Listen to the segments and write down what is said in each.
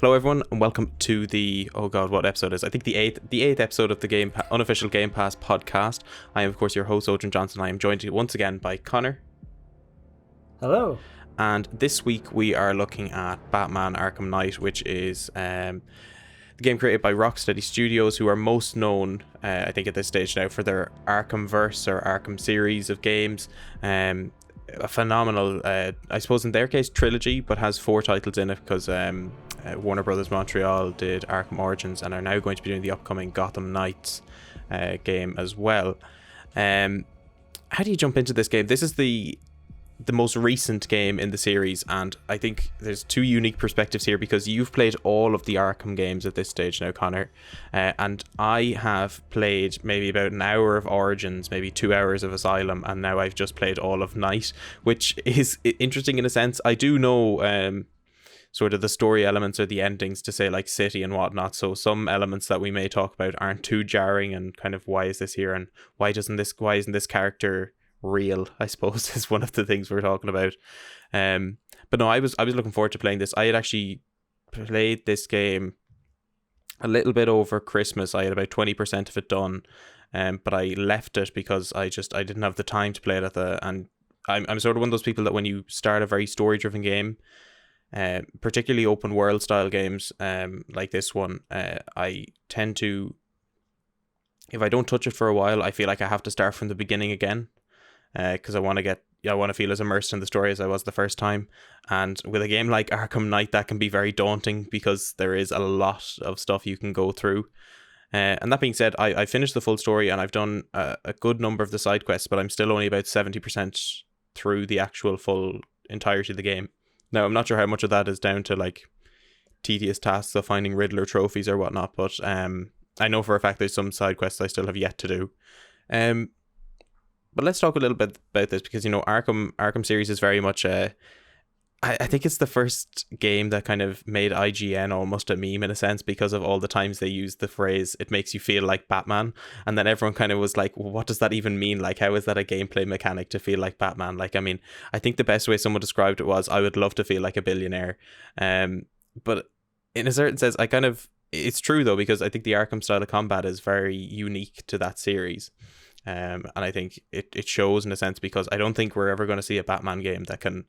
Hello, everyone, and welcome to the what episode is? I think the eighth episode of the Unofficial Game Pass podcast. I am, of course, your host, Odhrán Johnson. I am joined once again by Conor. Hello. And this week we are looking at Batman: Arkham Knight, which is the game created by Rocksteady Studios, who are most known, I think, at this stage now for their Arkhamverse or Arkham series of games. A phenomenal, I suppose in their case, trilogy, but has 4 titles in it because Warner Brothers Montreal did Arkham Origins and are now going to be doing the upcoming Gotham Knights game as well. How do you jump into this game? This is the most recent game in the series, and I think there's 2 unique perspectives here because you've played all of the Arkham games at this stage now, Conor, and I have played maybe about an hour of Origins, maybe 2 hours of Asylum, and now I've just played all of Night, which is interesting in a sense. I do know sort of the story elements or the endings to say like City and whatnot, so some elements that we may talk about aren't too jarring, and kind of why is this here and why isn't this character real, I suppose, is one of the things we're talking about. But no, I was looking forward to playing this. I had actually played this game a little bit over Christmas. I had about 20% of it done, but I left it because I didn't have the time to play it and I'm sort of one of those people that when you start a very story driven game, particularly open world style games like this one, I tend to, if I don't touch it for a while, I feel like I have to start from the beginning again. Because I want to feel as immersed in the story as I was the first time. And with a game like Arkham Knight, that can be very daunting because there is a lot of stuff you can go through. And that being said, I finished the full story and I've done a good number of the side quests, but I'm still only about 70% through the actual full entirety of the game. Now, I'm not sure how much of that is down to like tedious tasks of finding Riddler trophies or whatnot, but I know for a fact there's some side quests I still have yet to do. But let's talk a little bit about this because, you know, Arkham series is very much I think it's the first game that kind of made IGN almost a meme in a sense because of all the times they used the phrase, it makes you feel like Batman. And then everyone kind of was like, well, what does that even mean? Like, how is that a gameplay mechanic to feel like Batman? Like, I mean, I think the best way someone described it was, I would love to feel like a billionaire. But in a certain sense, it's true though, because I think the Arkham style of combat is very unique to that series. And I think it shows in a sense because I don't think we're ever going to see a Batman game that can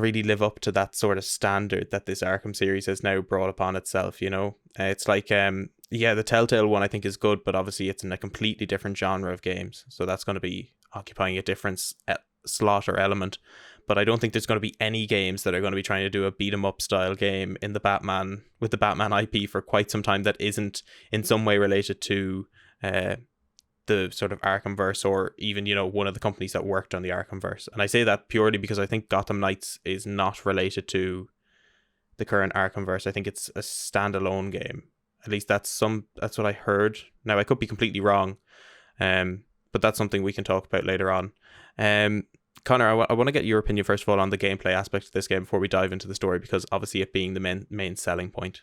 really live up to that sort of standard that this Arkham series has now brought upon itself, you know. It's like, the Telltale one I think is good, but obviously it's in a completely different genre of games. So that's going to be occupying a different slot or element. But I don't think there's going to be any games that are going to be trying to do a beat 'em up style game with the Batman IP for quite some time that isn't in some way related to the sort of Arkhamverse, or even, you know, one of the companies that worked on the Arkhamverse. And I say that purely because I think Gotham Knights is not related to the current Arkhamverse. I think it's a standalone game. At least that's what I heard. Now I could be completely wrong, but that's something we can talk about later on. Conor, I want to get your opinion first of all on the gameplay aspect of this game before we dive into the story, because obviously it being the main selling point.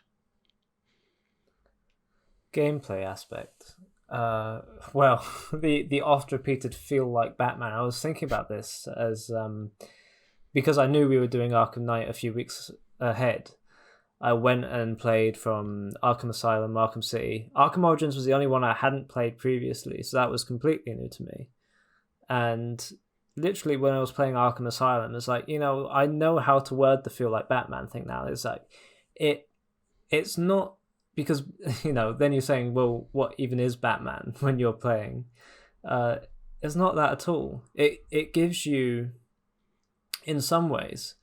Gameplay aspect. Well, the oft repeated feel like Batman. I was thinking about this as because I knew we were doing Arkham Knight a few weeks ahead. I went and played from Arkham Asylum, Arkham City. Arkham Origins was the only one I hadn't played previously, so that was completely new to me. And literally when I was playing Arkham Asylum, it's like, you know, I know how to word the feel like Batman thing now. It's like it's not. Because, you know, then you're saying, well, what even is Batman when you're playing? It's not that at all. It gives you, in some ways,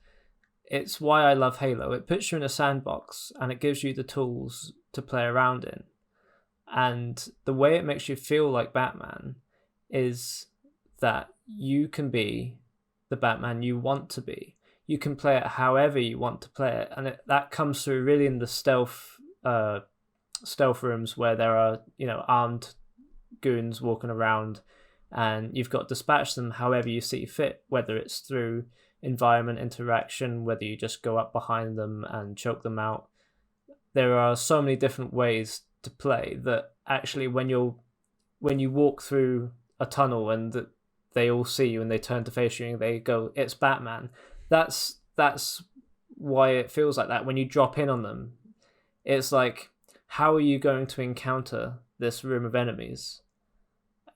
it's why I love Halo. It puts you in a sandbox and it gives you the tools to play around in. And the way it makes you feel like Batman is that you can be the Batman you want to be. You can play it however you want to play it. And that comes through really in the stealth rooms where there are, you know, armed goons walking around, and you've got to dispatch them however you see fit, whether it's through environment interaction, whether you just go up behind them and choke them out. There are so many different ways to play that actually when you walk through a tunnel and they all see you and they turn to face you and they go, it's Batman. That's why it feels like that when you drop in on them. It's like, how are you going to encounter this room of enemies?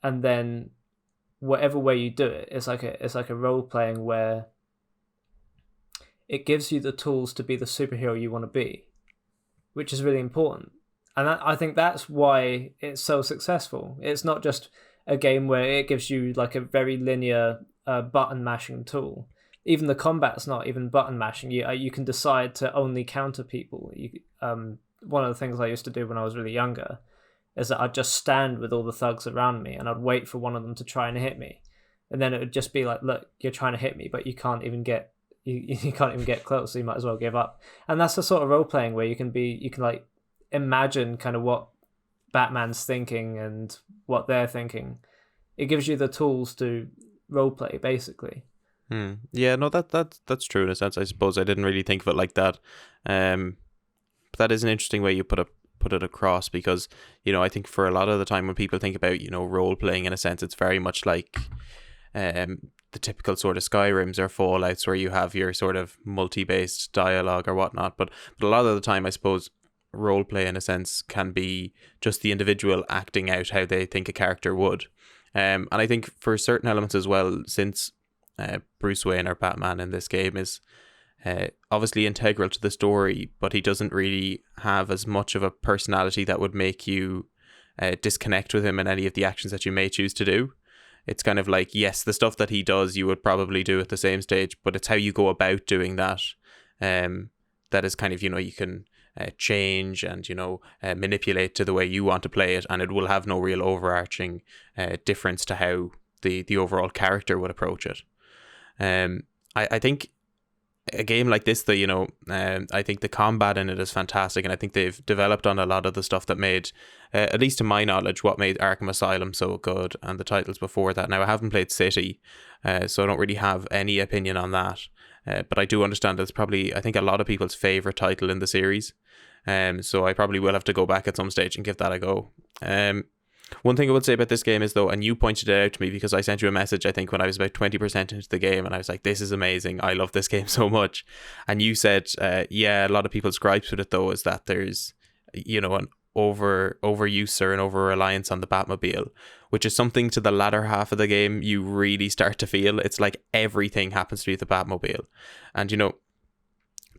And then whatever way you do it, it's like a role playing where it gives you the tools to be the superhero you want to be, which is really important. And I think that's why it's so successful. It's not just a game where it gives you like a very linear button mashing tool. Even the combat's not even button mashing. You can decide to only counter people. One of the things I used to do when I was really younger is that I'd just stand with all the thugs around me and I'd wait for one of them to try and hit me, and then it would just be like, look, you're trying to hit me, but you can't even get close, so you might as well give up. And that's the sort of role playing where you can like imagine kind of what Batman's thinking and what they're thinking. It gives you the tools to role play, basically. Yeah, no, that's true in a sense. I suppose I didn't really think of it like that. But that is an interesting way you put it across, because, you know, I think for a lot of the time when people think about, you know, role playing, in a sense, it's very much like the typical sort of Skyrims or Fallouts where you have your sort of multi-based dialogue or whatnot. But a lot of the time, I suppose, role play in a sense can be just the individual acting out how they think a character would. And I think for certain elements as well, since Bruce Wayne or Batman in this game is obviously integral to the story, but he doesn't really have as much of a personality that would make you disconnect with him in any of the actions that you may choose to do. It's kind of like, yes, the stuff that he does you would probably do at the same stage, but it's how you go about doing that that is kind of, you know, you can change and, you know, manipulate to the way you want to play it, and it will have no real overarching difference to how the overall character would approach it. I think a game like this, though, you know, I think the combat in it is fantastic, and I think they've developed on a lot of the stuff that made, at least to my knowledge, what made Arkham Asylum so good and the titles before that. Now, I haven't played City, so I don't really have any opinion on that, but I do understand it's probably, I think, a lot of people's favourite title in the series, so I probably will have to go back at some stage and give that a go. One thing I would say about this game is, though, and you pointed it out to me because I sent you a message, I think, when I was about 20% into the game, and I was like, this is amazing, I love this game so much. And you said, yeah, a lot of people's gripes with it, though, is that there's, you know, an overuse or an over-reliance on the Batmobile, which is something to the latter half of the game you really start to feel. It's like everything happens to be the Batmobile. And, you know,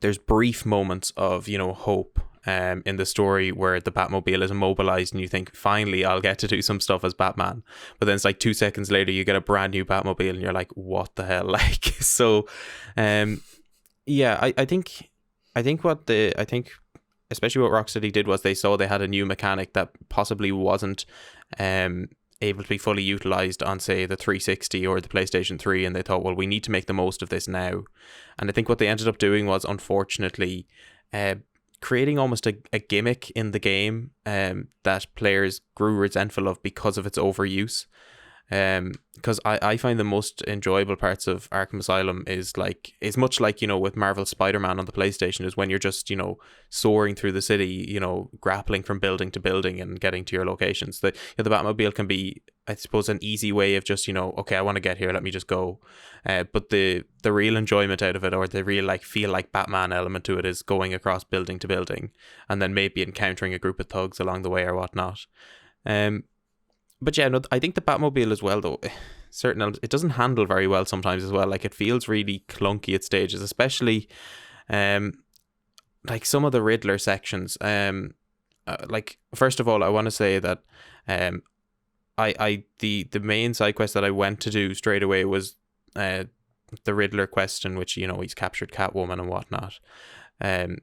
there's brief moments of, you know, hope in the story where the Batmobile is immobilized and you think, finally I'll get to do some stuff as Batman, but then it's like 2 seconds later you get a brand new Batmobile and you're like, what the hell? Like, so yeah, I think especially what Rocksteady did was they saw they had a new mechanic that possibly wasn't able to be fully utilized on, say, the 360 or the PlayStation 3, and they thought, well, we need to make the most of this now. And I think what they ended up doing was, unfortunately, creating almost a gimmick in the game that players grew resentful of because of its overuse. Because I find the most enjoyable parts of Arkham Asylum is much like, you know, with Marvel's Spider-Man on the PlayStation, is when you're just, you know, soaring through the city, you know, grappling from building to building and getting to your locations. The Batmobile can be, I suppose, an easy way of just, you know, okay, I want to get here, let me just go. But the real enjoyment out of it, or the real like feel like Batman element to it, is going across building to building and then maybe encountering a group of thugs along the way or whatnot. But yeah, no, I think the Batmobile as well, though, it doesn't handle very well sometimes as well. Like, it feels really clunky at stages, especially like some of the Riddler sections. Like, first of all, I want to say that the main side quest that I went to do straight away was the Riddler quest, in which, you know, he's captured Catwoman and whatnot. And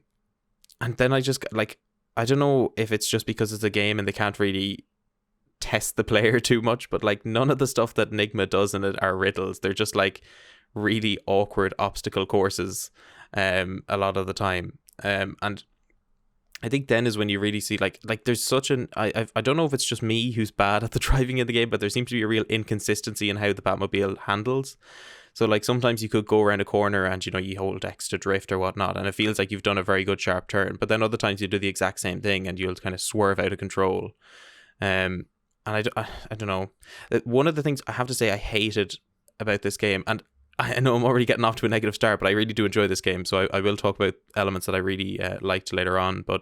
then I just, like, I don't know if it's just because it's a game and they can't really test the player too much, but like none of the stuff that Enigma does in it are riddles. They're just like really awkward obstacle courses a lot of the time. And I think then is when you really see like there's such an I don't know if it's just me who's bad at the driving in the game, but there seems to be a real inconsistency in how the Batmobile handles. So like sometimes you could go around a corner and, you know, you hold X to drift or whatnot, and it feels like you've done a very good sharp turn, but then other times you do the exact same thing and you'll kind of swerve out of control. And I don't know. One of the things I have to say I hated about this game, and I know I'm already getting off to a negative start, but I really do enjoy this game. So I will talk about elements that I really liked later on. But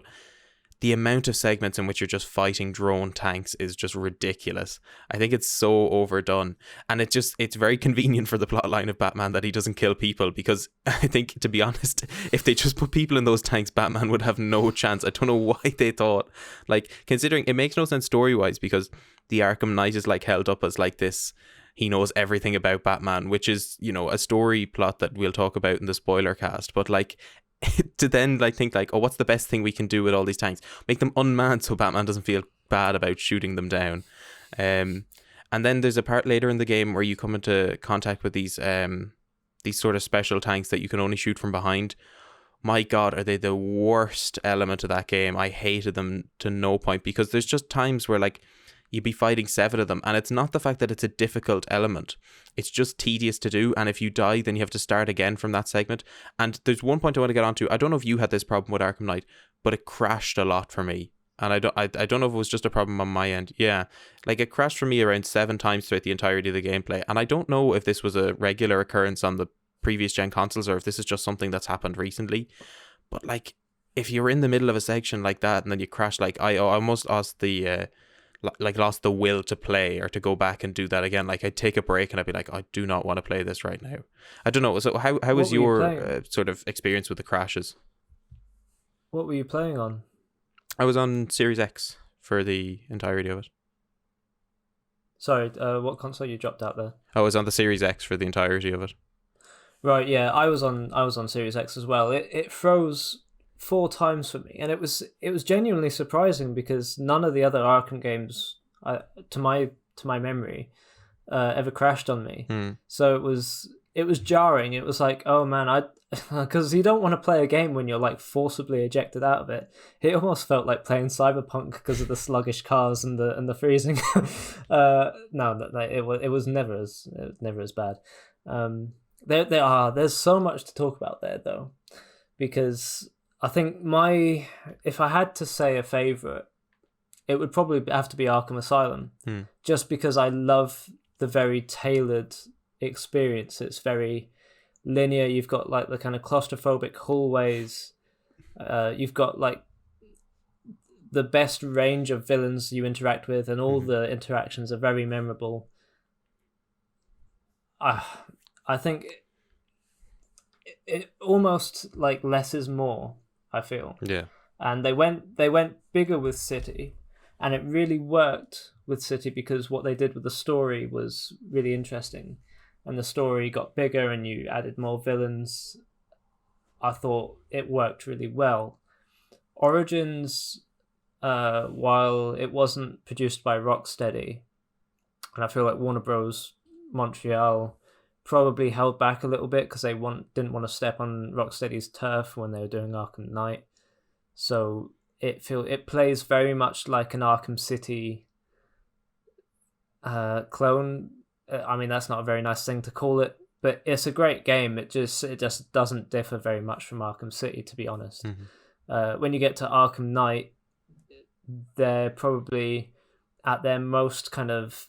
the amount of segments in which you're just fighting drone tanks is just ridiculous. I think it's so overdone. And it's very convenient for the plotline of Batman that he doesn't kill people, because I think, to be honest, if they just put people in those tanks, Batman would have no chance. I don't know why they thought, like, considering it makes no sense story-wise, because the Arkham Knight is like held up as like this, he knows everything about Batman, which is, you know, a story plot that we'll talk about in the spoiler cast. But like, to then like think like, oh, what's the best thing we can do with all these tanks? Make them unmanned so Batman doesn't feel bad about shooting them down. And then there's a part later in the game where you come into contact with these sort of special tanks that you can only shoot from behind. My God, are they the worst element of that game? I hated them to no point, because there's just times where like you'd be fighting 7 of them, and it's not the fact that it's a difficult element, it's just tedious to do, and if you die then you have to start again from that segment. And there's one point I want to get onto. I don't know if you had this problem with Arkham Knight, but it crashed a lot for me, and I don't know if it was just a problem on my end. Yeah, like it crashed for me around 7 times throughout the entirety of the gameplay, and I don't know if this was a regular occurrence on the previous gen consoles or if this is just something that's happened recently. But like, if you're in the middle of a section like that and then you crash, like I almost lost the will to play or to go back and do that again. Like, I'd take a break and I'd be like, I do not want to play this right now. I don't know. So how was your sort of experience with the crashes? What were you playing on? I was on Series X for the entirety of it. Sorry, what console you dropped out there? I was on the Series X for the entirety of it. Right, yeah, I was on Series X as well. It froze 4 times for me, and it was genuinely surprising, because none of the other Arkham games, to my memory, ever crashed on me. So it was jarring. It was like, oh man, because you don't want to play a game when you're like forcibly ejected out of it. It almost felt like playing Cyberpunk because of the sluggish cars and the freezing. It was never as bad. There's so much to talk about there though, because I think if I had to say a favourite, it would probably have to be Arkham Asylum, just because I love the very tailored experience. It's very linear. You've got like the kind of claustrophobic hallways. You've got like the best range of villains you interact with, and all the interactions are very memorable. I think it almost like less is more, I feel. Yeah. And they went bigger with City, and it really worked with City because what they did with the story was really interesting, and the story got bigger and you added more villains. I thought it worked really well. Origins, while it wasn't produced by Rocksteady, and I feel like Warner Bros. Montreal probably held back a little bit because they didn't want to step on Rocksteady's turf when they were doing Arkham Knight. So it plays very much like an Arkham City clone. I mean, that's not a very nice thing to call it, but it's a great game. It just doesn't differ very much from Arkham City, to be honest. When you get to Arkham Knight, they're probably at their most kind of...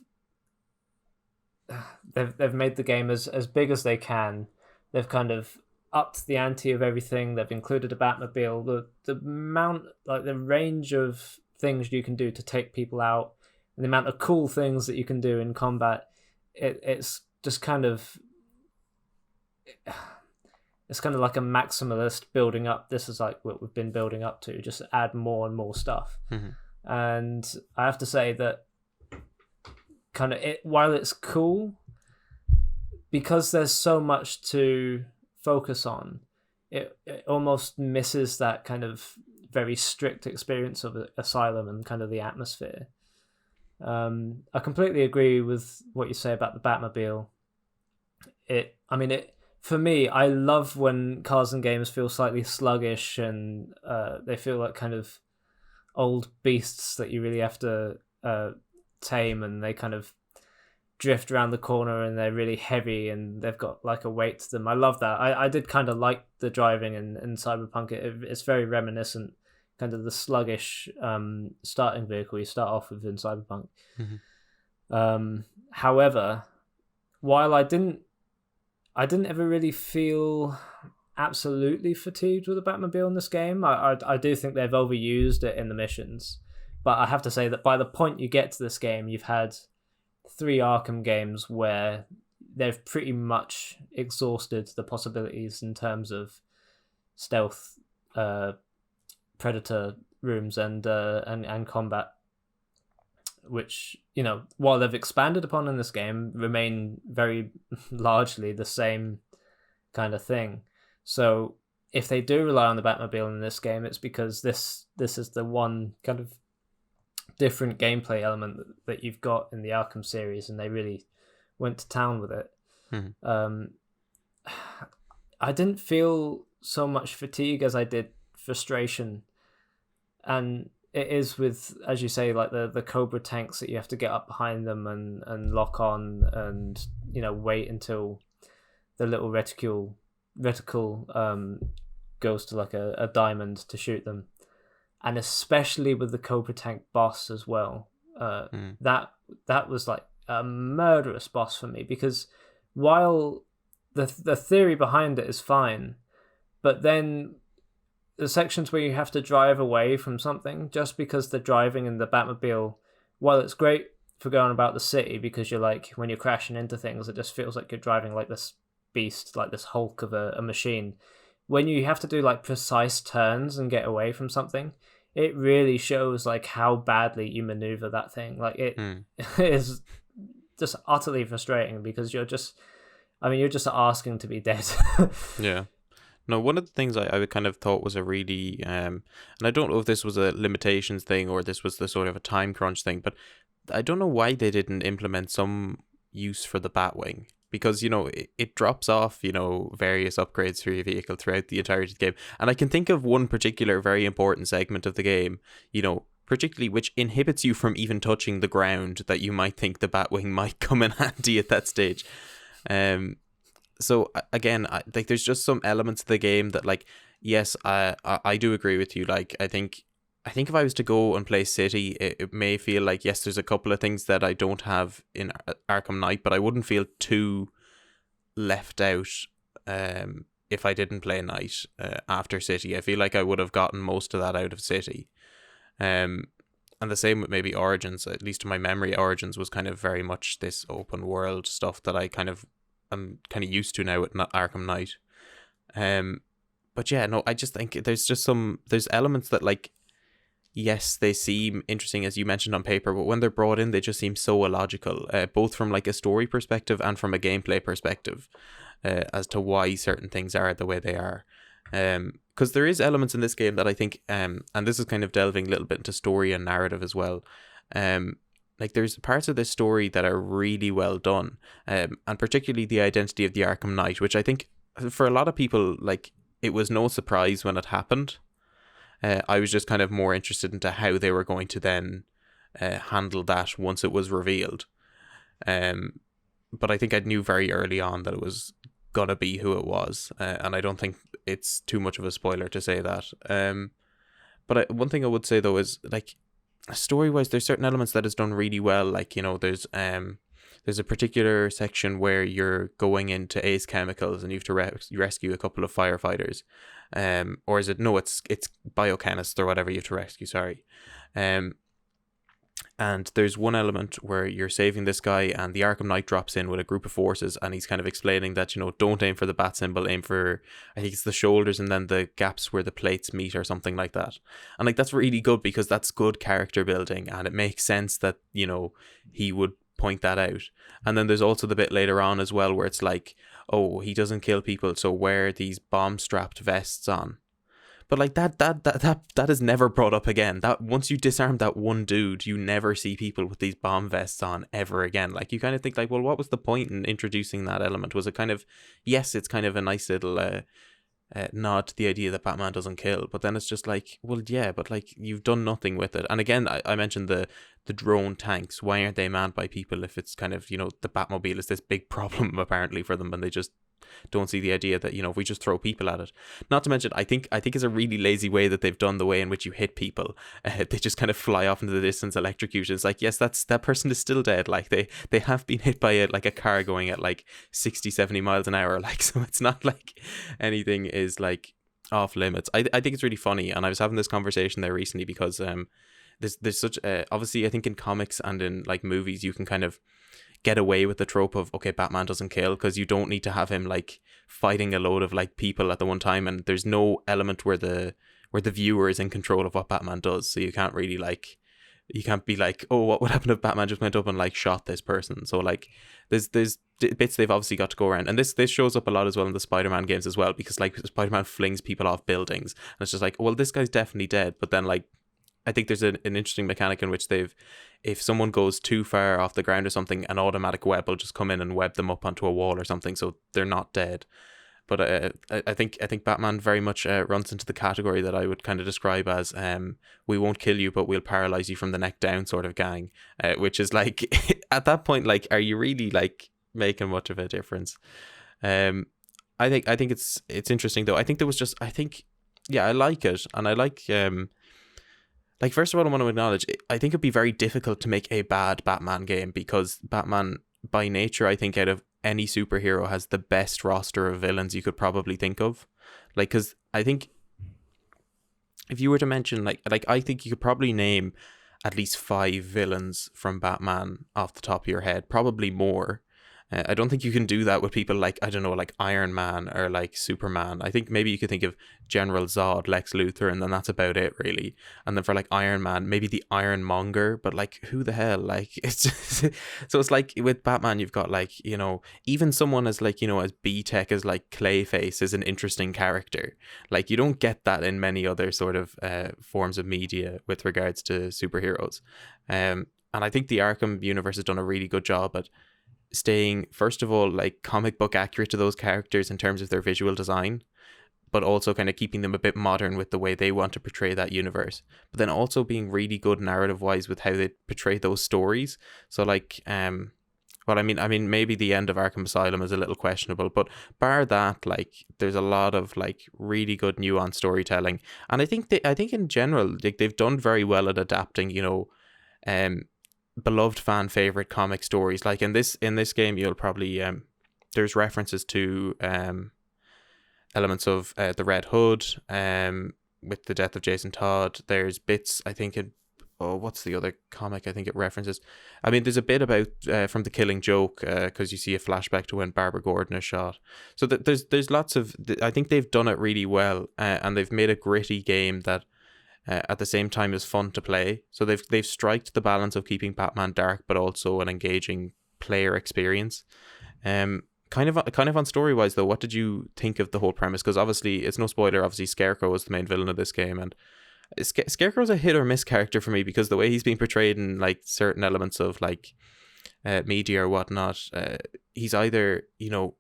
They've made the game as big as they can. They've kind of upped the ante of everything. They've included a Batmobile. The amount, like the range of things you can do to take people out, and the amount of cool things that you can do in combat, it's just kind of... It's kind of like a maximalist building up. This is like what we've been building up to. Just add more and more stuff. And I have to say that kind of while it's cool, because there's so much to focus on, it almost misses that kind of very strict experience of Asylum and kind of the atmosphere. I completely agree with what you say about the Batmobile. For me, I love when cars and games feel slightly sluggish and they feel like kind of old beasts that you really have to tame, and they kind of drift around the corner and they're really heavy and they've got like a weight to them. I love that. I did kind of like the driving in Cyberpunk. It's very reminiscent, kind of the sluggish starting vehicle you start off with in Cyberpunk. However, while I I didn't ever really feel absolutely fatigued with the Batmobile in this game. I do think they've overused it in the missions, but I have to say that by the point you get to this game, you've had 3 Arkham games where they've pretty much exhausted the possibilities in terms of stealth, predator rooms, and combat, which, you know, while they've expanded upon in this game, remain very largely the same kind of thing. So if they do rely on the Batmobile in this game, it's because this is the one kind of different gameplay element that you've got in the Arkham series, and they really went to town with it. I didn't feel so much fatigue as I did frustration, and it is with, as you say, like the Cobra tanks that you have to get up behind them and lock on, and, you know, wait until the little reticle goes to like a diamond to shoot them, and especially with the Cobra tank boss as well. That was like a murderous boss for me, because while the theory behind it is fine, but then the sections where you have to drive away from something just because the driving in the Batmobile, while it's great for going about the city, because you're like, when you're crashing into things, it just feels like you're driving like this beast, like this Hulk of a machine. When you have to do like precise turns and get away from something, it really shows like how badly you maneuver that thing. Like it is just utterly frustrating, because you're just asking to be dead. Yeah. No, one of the things I kind of thought was a really, and I don't know if this was a limitations thing or this was the sort of a time crunch thing, but I don't know why they didn't implement some use for the Batwing. Because, you know, it drops off, you know, various upgrades for your vehicle throughout the entirety of the game. And I can think of one particular very important segment of the game, you know, particularly which inhibits you from even touching the ground, that you might think the Batwing might come in handy at that stage. So again, like, there's just some elements of the game that, like, yes, I do agree with you. Like, I think if I was to go and play City, it may feel like, yes, there's a couple of things that I don't have in Arkham Knight, but I wouldn't feel too left out if I didn't play Knight after City. I feel like I would have gotten most of that out of City. And the same with maybe Origins. At least in my memory, Origins was kind of very much this open world stuff that I'm kind of used to now with Arkham Knight. But yeah, no, I just think there's elements that, like, yes, they seem interesting, as you mentioned, on paper, but when they're brought in, they just seem so illogical, both from like a story perspective and from a gameplay perspective, as to why certain things are the way they are. Because there is elements in this game that I think, and this is kind of delving a little bit into story and narrative as well. Like, there's parts of this story that are really well done, and particularly the identity of the Arkham Knight, which I think for a lot of people, like, it was no surprise when it happened. I was just kind of more interested into how they were going to then handle that once it was revealed. But I think I knew very early on that it was gonna be who it was, and I don't think it's too much of a spoiler to say that. But one thing I would say though is, like, story-wise, there's certain elements that is done really well. Like, you know, there's a particular section where you're going into Ace Chemicals and you have to rescue a couple of firefighters. Or is it, no, it's biochemists or whatever you have to rescue, sorry. And there's one element where you're saving this guy, and the Arkham Knight drops in with a group of forces, and he's kind of explaining that, you know, don't aim for the bat symbol, aim for, I think it's the shoulders and then the gaps where the plates meet or something like that. And, like, that's really good, because that's good character building, and it makes sense that, you know, he would point that out. And then there's also the bit later on as well where it's like, oh, he doesn't kill people, so wear these bomb strapped vests on. But, like, that is never brought up again. That once you disarm that one dude, you never see people with these bomb vests on ever again. Like, you kind of think, like, well, what was the point in introducing that element? Was it kind of, yes, it's kind of a nice little nod to the idea that Batman doesn't kill, but then it's just like, well, yeah, but, like, you've done nothing with it. And again, I mentioned the drone tanks. Why aren't they manned by people if it's kind of, you know, the Batmobile is this big problem apparently for them, and they just don't see the idea that, if we just throw people at it. Not to mention, I think it's a really lazy way that they've done the way in which you hit people. They just kind of fly off into the distance, electrocuted. It's like, yes, that person is still dead. Like they have been hit by a car going at like 60, 70 miles an hour. Like, so it's not like anything is like off limits. I think it's really funny, and I was having this conversation there recently because there's such obviously I think in comics and in like movies you can kind of get away with the trope of, okay, Batman doesn't kill, because you don't need to have him like fighting a load of like people at the one time, and there's no element where the viewer is in control of what Batman does, so you can't really like, you can't be like, oh, what would happen if Batman just went up and like shot this person? So like there's bits they've obviously got to go around, and this shows up a lot as well in the Spider-Man games as well, because like Spider-Man flings people off buildings and it's just like, well, this guy's definitely dead, but then like I think there's an interesting mechanic in which if someone goes too far off the ground or something, an automatic web will just come in and web them up onto a wall or something, so they're not dead. But I think Batman very much runs into the category that I would kind of describe as we won't kill you, but we'll paralyze you from the neck down sort of gang, which is like at that point, like, are you really like making much of a difference? I think it's interesting though. I think I like it, and I like, first of all, I want to acknowledge, I think it'd be very difficult to make a bad Batman game, because Batman, by nature, I think out of any superhero, has the best roster of villains you could probably think of. Like, because I think if you were to mention, like I think you could probably name at least 5 villains from Batman off the top of your head, probably more. I don't think you can do that with people like, I don't know, like Iron Man or like Superman. I think maybe you could think of General Zod, Lex Luthor, and then that's about it, really. And then for like Iron Man, maybe the Ironmonger, but like, who the hell? Like, it's just, so it's like with Batman, you've got like, even someone as like, as B-Tech as like Clayface is an interesting character. Like, you don't get that in many other sort of forms of media with regards to superheroes. And I think the Arkham universe has done a really good job at staying, first of all, like comic book accurate to those characters in terms of their visual design, but also kind of keeping them a bit modern with the way they want to portray that universe, but then also being really good narrative wise with how they portray those stories. So like well, I mean maybe the end of Arkham Asylum is a little questionable, but bar that, like, there's a lot of like really good nuanced storytelling, and I think in general, like, they've done very well at adapting beloved fan favorite comic stories. Like in this game, you'll probably there's references to elements of the Red Hood with the death of Jason Todd. There's bits, I think, in what's the other comic I think it references? I mean, there's a bit about from The Killing Joke, because you see a flashback to when Barbara Gordon is shot. So there's lots of, I think they've done it really well, and they've made a gritty game that at the same time is fun to play. So they've striked the balance of keeping Batman dark, but also an engaging player experience. Kind of on story wise though, what did you think of the whole premise? Because obviously, it's no spoiler, obviously Scarecrow is the main villain of this game, and Scarecrow's a hit or miss character for me, because the way he's being portrayed in like certain elements of like media or whatnot, he's either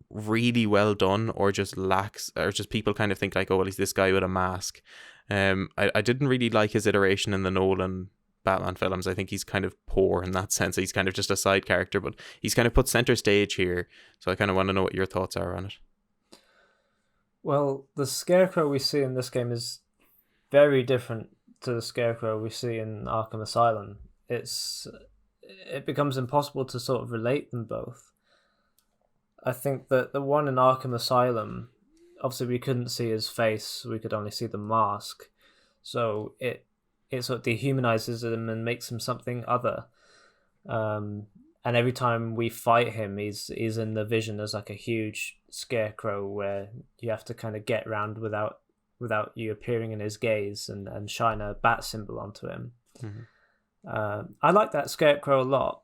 really well done or just lacks, or just people kind of think like, oh well, he's this guy with a mask. I didn't really like his iteration in the Nolan Batman films. I think he's kind of poor in that sense. He's kind of just a side character, but he's kind of put center stage here. So I kind of want to know what your thoughts are on it. Well, the Scarecrow we see in this game is very different to the Scarecrow we see in Arkham Asylum. It becomes impossible to sort of relate them both. I think that the one in Arkham Asylum, obviously we couldn't see his face, we could only see the mask, so it sort of dehumanizes him and makes him something other. And every time we fight him, he's in the vision as like a huge scarecrow where you have to kind of get around without you appearing in his gaze, and shine a bat symbol onto him. Mm-hmm. I like that Scarecrow a lot,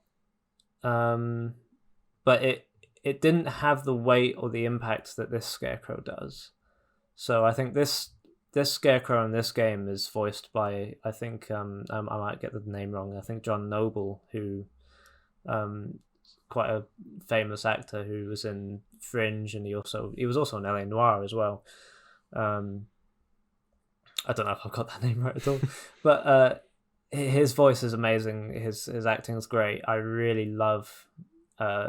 but it didn't have the weight or the impact that this Scarecrow does. So I think this Scarecrow in this game is voiced by, I think, I might get the name wrong, I think John Noble, who quite a famous actor who was in Fringe, and he was also in LA Noire as well. I don't know if I've got that name right at all, but his voice is amazing. His acting is great. I really love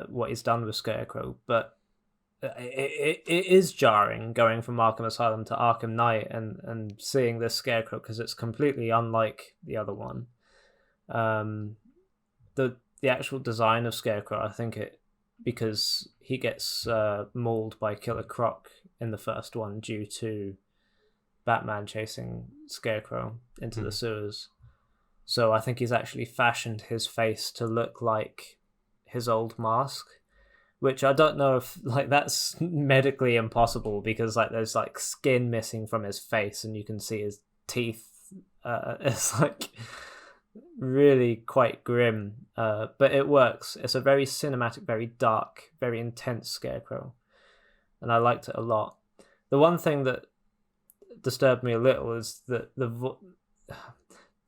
what he's done with Scarecrow, but it is jarring going from Arkham Asylum to Arkham Knight and seeing this Scarecrow, because it's completely unlike the other one. The actual design of Scarecrow, I think because he gets mauled by Killer Croc in the first one due to Batman chasing Scarecrow into the sewers. So I think he's actually fashioned his face to look like his old mask, which I don't know if like that's medically impossible, because like there's like skin missing from his face and you can see his teeth. It's like really quite grim, but it works. It's a very cinematic, very dark, very intense Scarecrow, and I liked it a lot. The one thing that disturbed me a little is that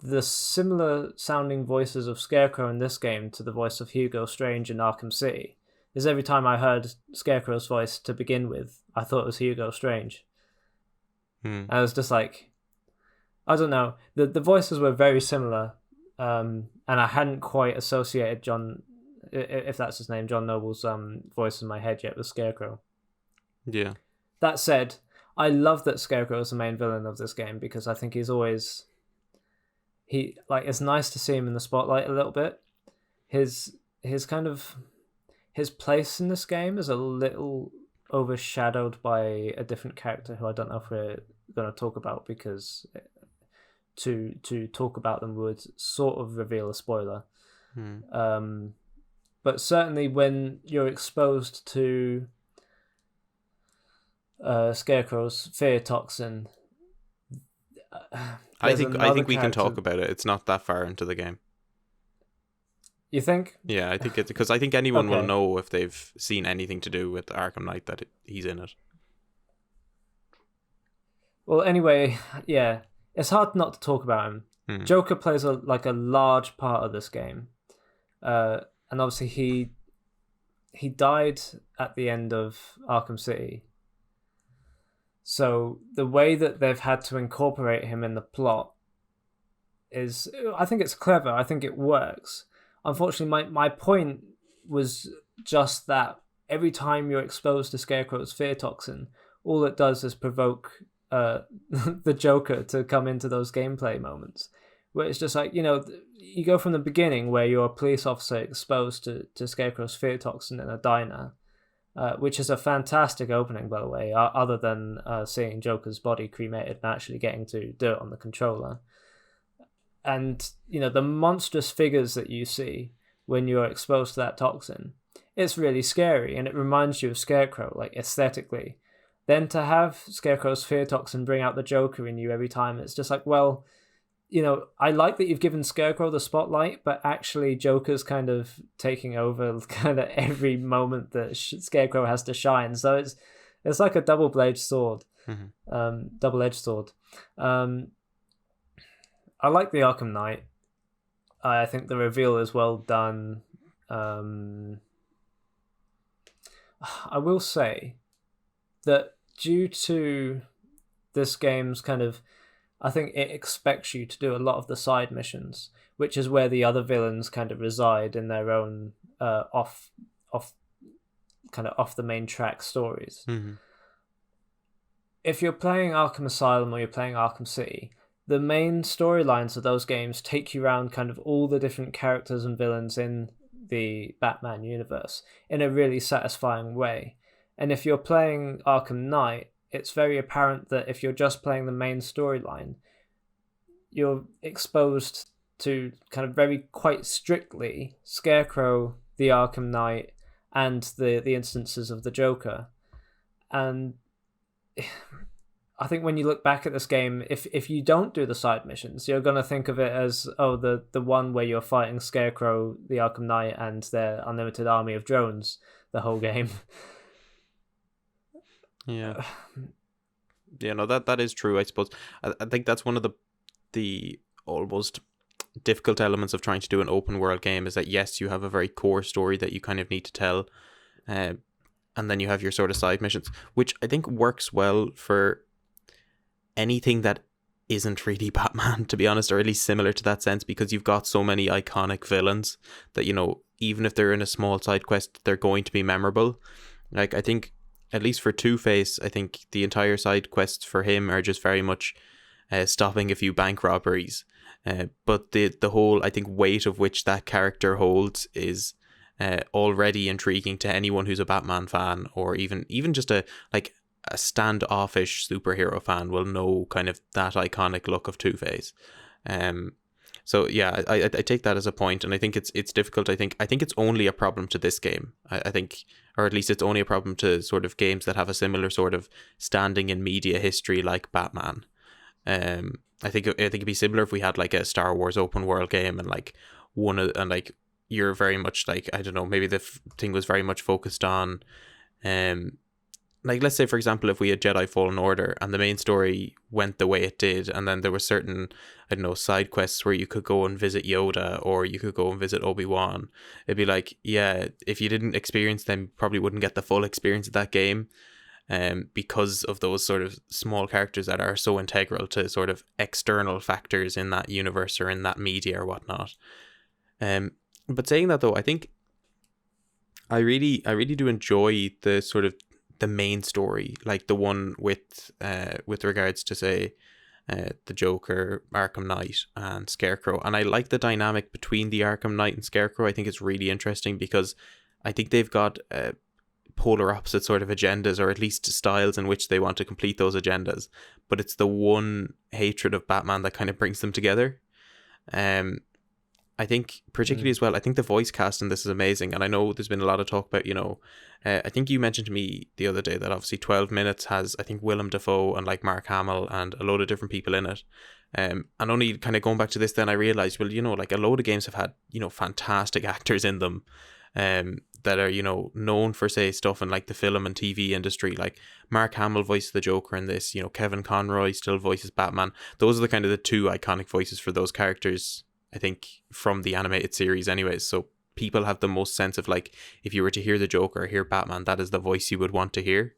the similar sounding voices of Scarecrow in this game to the voice of Hugo Strange in Arkham City is every time I heard Scarecrow's voice to begin with, I thought it was Hugo Strange. I was just like, I don't know. The voices were very similar, and I hadn't quite associated John, if that's his name, John Noble's voice in my head yet with Scarecrow. Yeah. That said, I love that Scarecrow is the main villain of this game, because I think he's always... it's nice to see him in the spotlight a little bit. His kind of... His place in this game is a little overshadowed by a different character who I don't know if we're going to talk about, because to talk about them would sort of reveal a spoiler. But certainly when you're exposed to Scarecrow's fear toxin, I think we can talk about it. It's not that far into the game. You think? Yeah, I think it's because I think anyone will know if they've seen anything to do with Arkham Knight that he's in it. Well, anyway, yeah, it's hard not to talk about him. Joker plays a large part of this game, and obviously he died at the end of Arkham City. So the way that they've had to incorporate him in the plot is, I think it's clever. I think it works. Unfortunately, my point was just that every time you're exposed to Scarecrow's fear toxin, all it does is provoke the Joker to come into those gameplay moments, where it's just like, you go from the beginning where you're a police officer exposed to Scarecrow's fear toxin in a diner, which is a fantastic opening, by the way, other than seeing Joker's body cremated and actually getting to do it on the controller. And, the monstrous figures that you see when you're exposed to that toxin, it's really scary, and it reminds you of Scarecrow, like, aesthetically. Then to have Scarecrow's fear toxin bring out the Joker in you every time, it's just like, well, I like that you've given Scarecrow the spotlight, but actually Joker's kind of taking over kind of every moment that Scarecrow has to shine. So it's like a double-edged sword. Double-edged sword. I like the Arkham Knight. I think the reveal is well done. I will say that due to this game's kind of, I think it expects you to do a lot of the side missions, which is where the other villains kind of reside in their own off the main track stories. If you're playing Arkham Asylum or you're playing Arkham City, the main storylines of those games take you around kind of all the different characters and villains in the Batman universe in a really satisfying way. And if you're playing Arkham Knight, it's very apparent that if you're just playing the main storyline, you're exposed to kind of very quite strictly Scarecrow, the Arkham Knight, and the instances of the Joker. And I think when you look back at this game, if you don't do the side missions, you're going to think of it as, the one where you're fighting Scarecrow, the Arkham Knight, and their unlimited army of drones the whole game. Yeah. Yeah, no, that is true, I suppose. I think that's one of the almost difficult elements of trying to do an open world game, is that yes, you have a very core story that you kind of need to tell, and then you have your sort of side missions, which I think works well for anything that isn't really Batman, to be honest, or at least similar to that sense, because you've got so many iconic villains that, even if they're in a small side quest, they're going to be memorable. Like, I think at least for Two-Face, I think the entire side quests for him are just very much stopping a few bank robberies. But the whole, I think, weight of which that character holds is already intriguing to anyone who's a Batman fan, or even just a standoffish superhero fan will know kind of that iconic look of Two-Face. So yeah, I take that as a point, and I think it's difficult. I think it's only a problem to this game. I think, or at least it's only a problem to sort of games that have a similar sort of standing in media history like Batman. I think it'd be similar if we had like a Star Wars open world game, and like you're very much like, I don't know, maybe the thing was very much focused on like, let's say, for example, if we had Jedi Fallen Order and the main story went the way it did, and then there were certain, I don't know, side quests where you could go and visit Yoda, or you could go and visit Obi-Wan, it'd be like, yeah, if you didn't experience them, you probably wouldn't get the full experience of that game, because of those sort of small characters that are so integral to sort of external factors in that universe or in that media or whatnot. But saying that though, I think I really do enjoy the sort of the main story, like the one with regards to, say, the Joker, Arkham Knight, and Scarecrow. And I like the dynamic between the Arkham Knight and Scarecrow. I think it's really interesting because I think they've got polar opposite sort of agendas, or at least styles in which they want to complete those agendas. But it's the one hatred of Batman that kind of brings them together. I think particularly as well, I think the voice cast in this is amazing. And I know there's been a lot of talk about, I think you mentioned to me the other day that obviously 12 Minutes has, I think, Willem Dafoe and like Mark Hamill and a load of different people in it. And only kind of going back to this, then I realized, well, like a load of games have had, fantastic actors in them that are, known for, say, stuff in like the film and TV industry. Like Mark Hamill voices the Joker in this, Kevin Conroy still voices Batman. Those are the kind of the two iconic voices for those characters, I think, from the animated series anyways. So people have the most sense of, like, if you were to hear the Joker or hear Batman, that is the voice you would want to hear.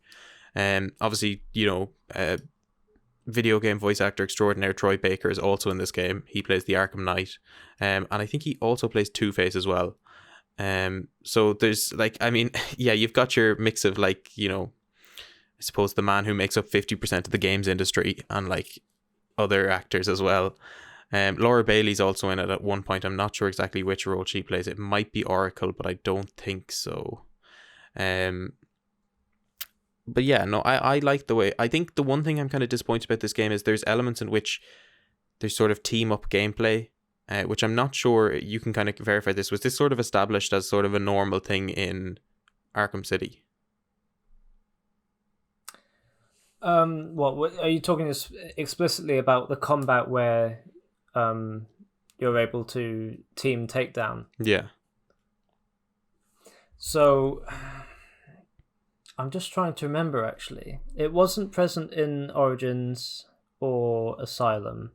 Obviously, video game voice actor extraordinaire Troy Baker is also in this game. He plays the Arkham Knight. And I think he also plays Two-Face as well. So there's like, I mean, yeah, you've got your mix of, like, I suppose the man who makes up 50% of the games industry and like other actors as well. Laura Bailey's also in it at one point. I'm not sure exactly which role she plays. It might be Oracle, but I don't think so. But yeah, no, I like the way. I think the one thing I'm kind of disappointed about this game is there's elements in which there's sort of team up gameplay, which I'm not sure you can kind of verify this. Was this sort of established as sort of a normal thing in Arkham City? What are you talking explicitly about the combat where you're able to team takedown? Yeah. So I'm just trying to remember, actually. It wasn't present in Origins or Asylum.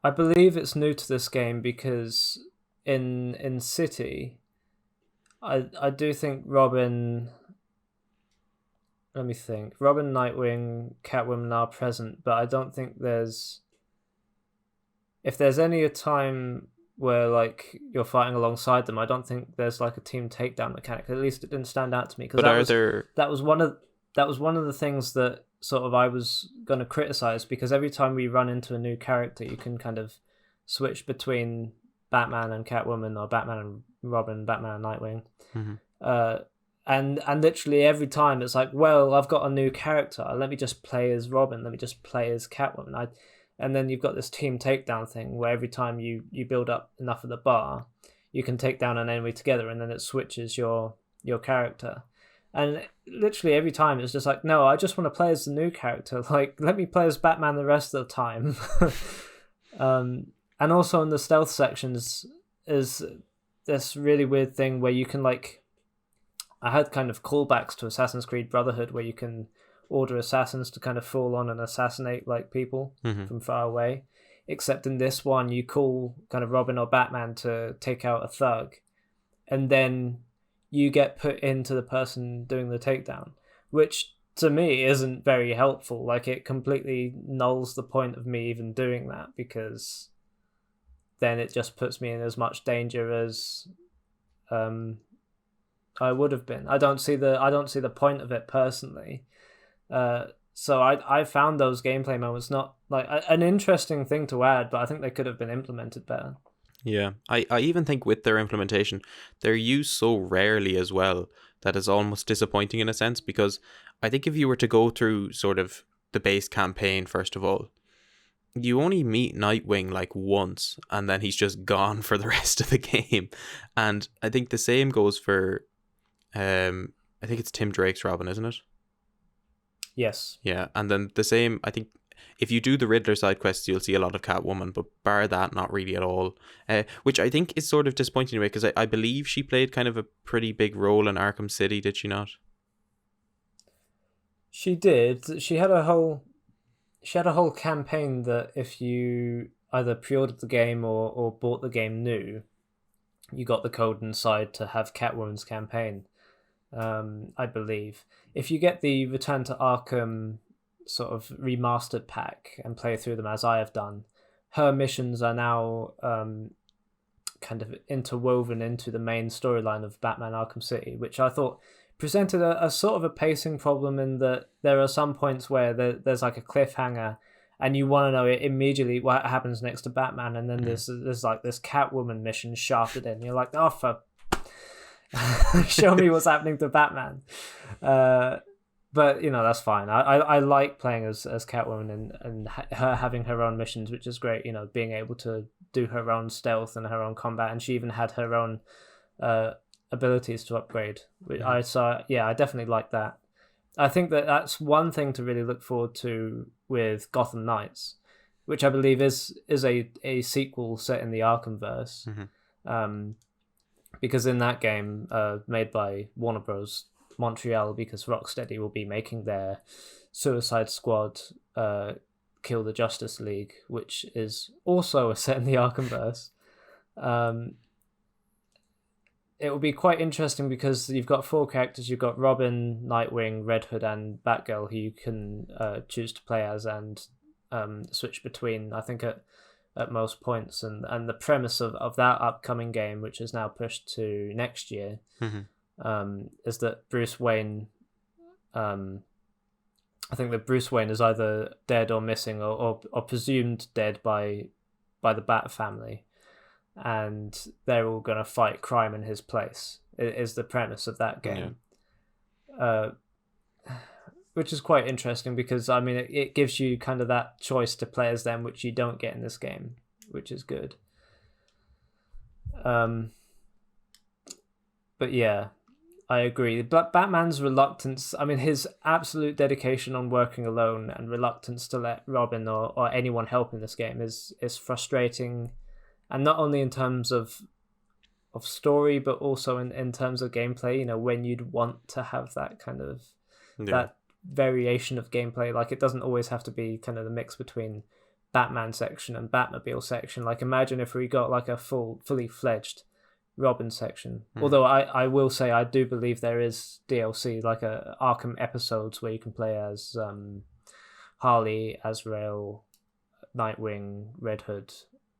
I believe it's new to this game because in City, I do think Robin... Let me think. Robin, Nightwing, Catwoman are present, but I don't think there's... If there's any time where, like, you're fighting alongside them, I don't think there's like a team takedown mechanic. At least it didn't stand out to me, because that was one of the things that sort of I was going to criticize, because every time we run into a new character, you can kind of switch between Batman and Catwoman, or Batman and Robin, Batman and Nightwing. Mm-hmm. And literally every time it's like, well, I've got a new character. Let me just play as Robin. Let me just play as Catwoman. And then you've got this team takedown thing where every time you build up enough of the bar, you can take down an enemy together, and then it switches your character. And literally every time it's just like, no, I just want to play as the new character. Like, let me play as Batman the rest of the time. And also in the stealth sections is this really weird thing where you can, like, I had kind of callbacks to Assassin's Creed Brotherhood, where you can order assassins to kind of fall on and assassinate, like, people from far away. Except in this one, you call kind of Robin or Batman to take out a thug, and then you get put into the person doing the takedown, which to me isn't very helpful. Like, it completely nulls the point of me even doing that, because then it just puts me in as much danger as I would have been. I don't see the point of it personally. So I found those gameplay moments not like an interesting thing to add, but I think they could have been implemented better. Yeah, I even think with their implementation, they're used so rarely as well that is almost disappointing in a sense, because I think if you were to go through sort of the base campaign, first of all, you only meet Nightwing like once and then he's just gone for the rest of the game. And I think the same goes for, I think it's Tim Drake's Robin, isn't it? Yes. Yeah, and then the same, I think, if you do the Riddler side quests, you'll see a lot of Catwoman, but bar that, not really at all. Which I think is sort of disappointing in a way, because I believe she played kind of a pretty big role in Arkham City, did she not? She did. She had a whole campaign that if you either pre-ordered the game or bought the game new, you got the code inside to have Catwoman's campaign. I believe if you get the Return to Arkham sort of remastered pack and play through them as I have done, her missions are now kind of interwoven into the main storyline of Batman Arkham City, which I thought presented a sort of a pacing problem in that there are some points where there's like a cliffhanger and you want to know immediately what happens next to Batman, and then there's like this Catwoman mission shafted in. You're like, oh, for show me what's happening to Batman. But that's fine. I like playing as Catwoman and her having her own missions, which is great. Being able to do her own stealth and her own combat, and she even had her own abilities to upgrade. I definitely like that. I think that's one thing to really look forward to with Gotham Knights, which I believe is a sequel set in the Arkhamverse. Mm-hmm. Because in that game, made by Warner Bros. Montreal, because Rocksteady will be making their Suicide Squad Kill the Justice League, which is also set in the Arkhamverse. It will be quite interesting because you've got 4 characters. You've got Robin, Nightwing, Red Hood, and Batgirl, who you can choose to play as and switch between, I think, at most points. And the premise of that upcoming game, which is now pushed to next year, is that Bruce Wayne, I think that Bruce Wayne is either dead or missing or presumed dead by the Bat family, and they're all going to fight crime in his place. It is the premise of that game. Which is quite interesting because, I mean, it gives you kind of that choice to play as them, which you don't get in this game, which is good. But yeah, I agree. Batman's reluctance, I mean, his absolute dedication on working alone and reluctance to let Robin or anyone help in this game is frustrating. And not only in terms of story, but also in terms of gameplay, when you'd want to have that kind of that variation of gameplay. Like, it doesn't always have to be kind of the mix between Batman section and Batmobile section. Like, imagine if we got like a fully fledged Robin section. Although I will say I do believe there is DLC, like a Arkham episodes where you can play as Harley, Azrael, Nightwing, Red Hood,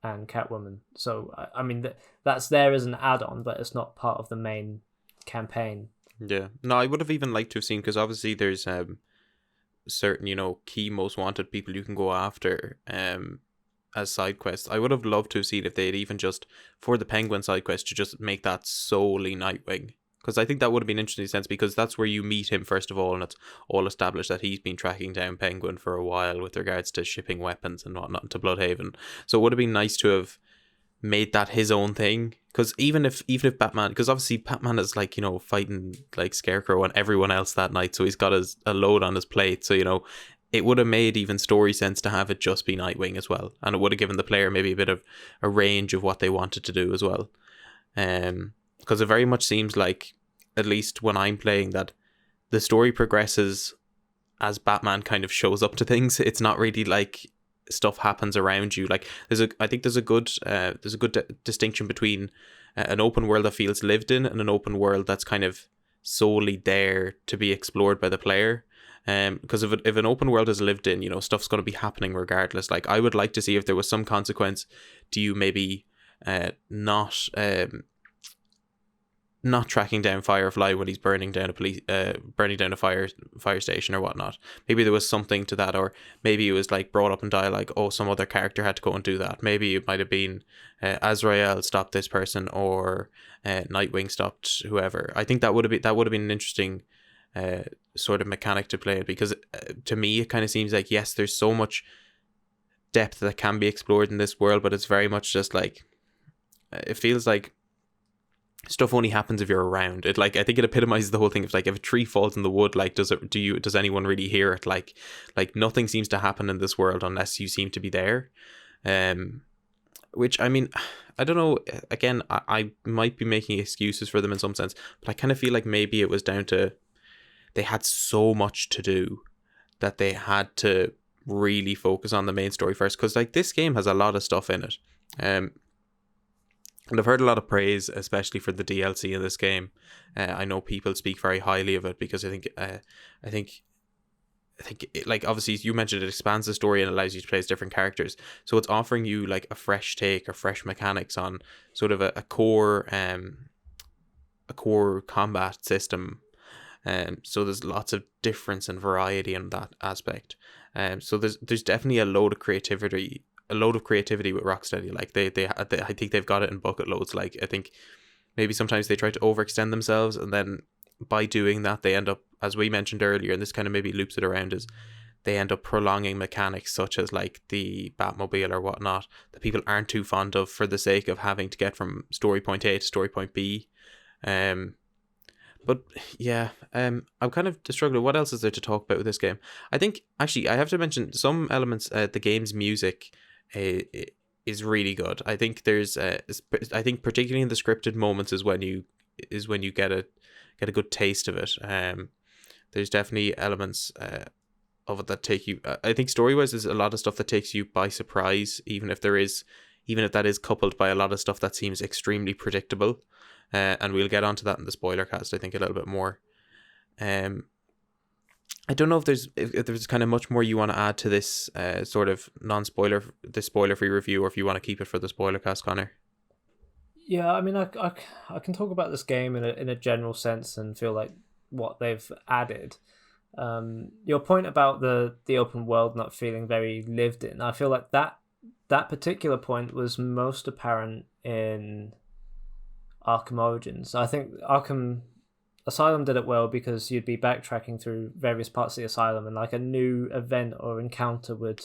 and Catwoman. So I mean that's there as an add-on, but it's not part of the main campaign. Yeah, no, I would have even liked to have seen, because obviously there's certain key most wanted people you can go after as side quests. I would have loved to have seen if they'd even just, for the Penguin side quest, to just make that solely Nightwing, because I think that would have been interesting in a sense, because that's where you meet him first of all, and it's all established that he's been tracking down Penguin for a while with regards to shipping weapons and whatnot to Bloodhaven. So it would have been nice to have made that his own thing, because even if Batman, because obviously Batman is like fighting like Scarecrow and everyone else that night, so he's got a load on his plate, so it would have made even story sense to have it just be Nightwing as well, and it would have given the player maybe a bit of a range of what they wanted to do as well. Because it very much seems like, at least when I'm playing, that the story progresses as Batman kind of shows up to things. It's not really like stuff happens around you. Like I think there's a good distinction between an open world that feels lived in and an open world that's kind of solely there to be explored by the player. Because if an open world is lived in, stuff's going to be happening regardless. Like, I would like to see if there was some consequence to you maybe not tracking down Firefly when he's burning down a fire station or whatnot. Maybe there was something to that, or maybe it was like brought up in dialogue. Oh, some other character had to go and do that. Maybe it might have been Azrael stopped this person, or Nightwing stopped whoever. I think that would have been an interesting sort of mechanic to play, because to me it kind of seems like, yes, there's so much depth that can be explored in this world, but it's very much just like, it feels like stuff only happens if you're around it. Like, I think it epitomizes the whole thing of like, if a tree falls in the wood, like, does anyone really hear it? Like nothing seems to happen in this world unless you seem to be there. Which, I mean, I don't know, again, I might be making excuses for them in some sense, but I kind of feel like maybe it was down to they had so much to do that they had to really focus on the main story first, because like, this game has a lot of stuff in it. And I've heard a lot of praise, especially for the DLC in this game. I know people speak very highly of it, because I think like, obviously you mentioned it expands the story and allows you to play as different characters. So it's offering you like a fresh take or fresh mechanics on sort of a core combat system. So there's lots of difference and variety in that aspect. So there's definitely a load of creativity with Rocksteady. Like, they I think they've got it in bucket loads. Like, I think maybe sometimes they try to overextend themselves, and then by doing that they end up, as we mentioned earlier, and this kind of maybe loops it around, is they end up prolonging mechanics such as like the Batmobile or whatnot that people aren't too fond of, for the sake of having to get from story point A to story point B. But yeah, I'm kind of struggling. What else is there to talk about with this game? I think, actually, I have to mention some elements. The game's music is really good. I think I think particularly in the scripted moments is when you get a good taste of it. There's definitely elements of it that take you. I think story wise, there's a lot of stuff that takes you by surprise, even if that is coupled by a lot of stuff that seems extremely predictable. And we'll get onto that in the spoiler cast, I think, a little bit more. I don't know if there's kind of much more you want to add to this sort of spoiler-free review, or if you want to keep it for the spoiler cast, Connor. Yeah, I mean, I can talk about this game in a general sense and feel like what they've added. Your point about the open world not feeling very lived in, I feel like that particular point was most apparent in Arkham Origins. I think Arkham Asylum did it well, because you'd be backtracking through various parts of the asylum, and like a new event or encounter would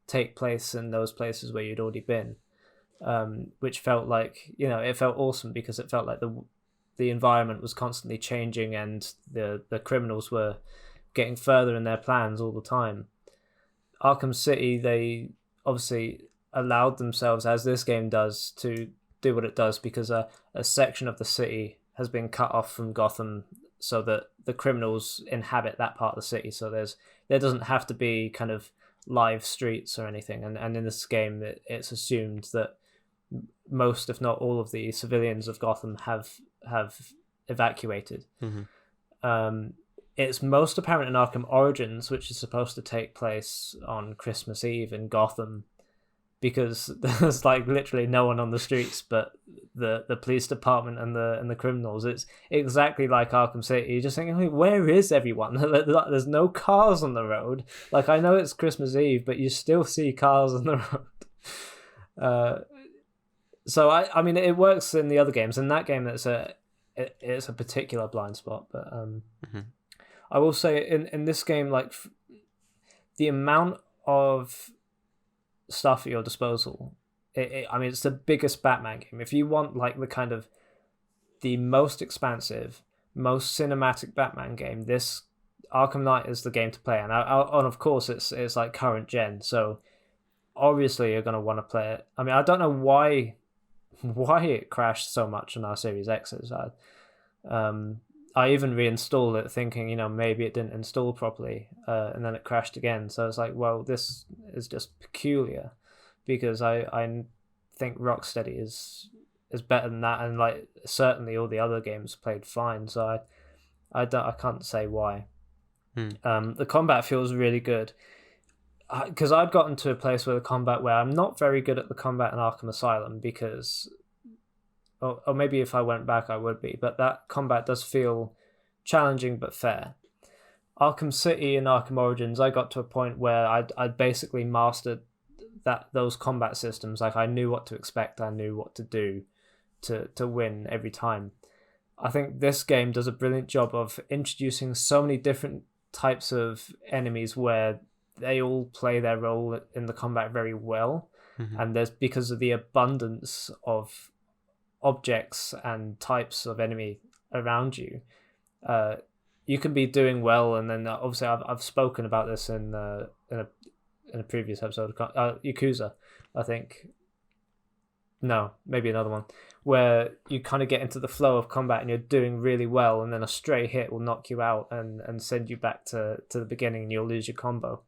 take place in those places where you'd already been, which felt like, it felt awesome, because it felt like the environment was constantly changing, and the criminals were getting further in their plans all the time. Arkham City, they obviously allowed themselves, as this game does, to do what it does, because a section of the city has been cut off from Gotham, so that the criminals inhabit that part of the city. So there doesn't have to be kind of live streets or anything. And in this game, it's assumed that most, if not all, of the civilians of Gotham have evacuated. Mm-hmm. It's most apparent in Arkham Origins, which is supposed to take place on Christmas Eve in Gotham, because there's like literally no one on the streets but the police department and the criminals. It's exactly like Arkham City. You're just thinking, where is everyone? There's no cars on the road. Like, I know it's Christmas Eve, but you still see cars on the road. So I mean, it works in the other games. In that game, it's a particular blind spot. But mm-hmm. I will say in this game, like, the amount of stuff at your disposal, I mean, it's the biggest Batman game. If you want like the most expansive, most cinematic Batman game, this Arkham Knight is the game to play. And of course it's like current gen, so obviously you're going to want to play it. I mean, I don't know why it crashed so much on our Series X's. I even reinstalled it thinking, maybe it didn't install properly, and then it crashed again. So it's like, well, this is just peculiar, because I think Rocksteady is better than that, and like certainly all the other games played fine. So I can't say why. The combat feels really good. Because I'd gotten to a place where I'm not very good at the combat in Arkham Asylum because, or maybe if I went back I would be, but that combat does feel challenging but fair. Arkham City and Arkham Origins, I got to a point where I'd basically mastered those combat systems. Like I knew what to expect, I knew what to do to win every time. I think this game does a brilliant job of introducing so many different types of enemies where they all play their role in the combat very well. And there's, because of the abundance of objects and types of enemy around you, you can be doing well, and then obviously I've spoken about this in a previous episode of Yakuza, I think. No, maybe another one, where you kind of get into the flow of combat and you're doing really well, and then a stray hit will knock you out and send you back to the beginning, and you'll lose your combo.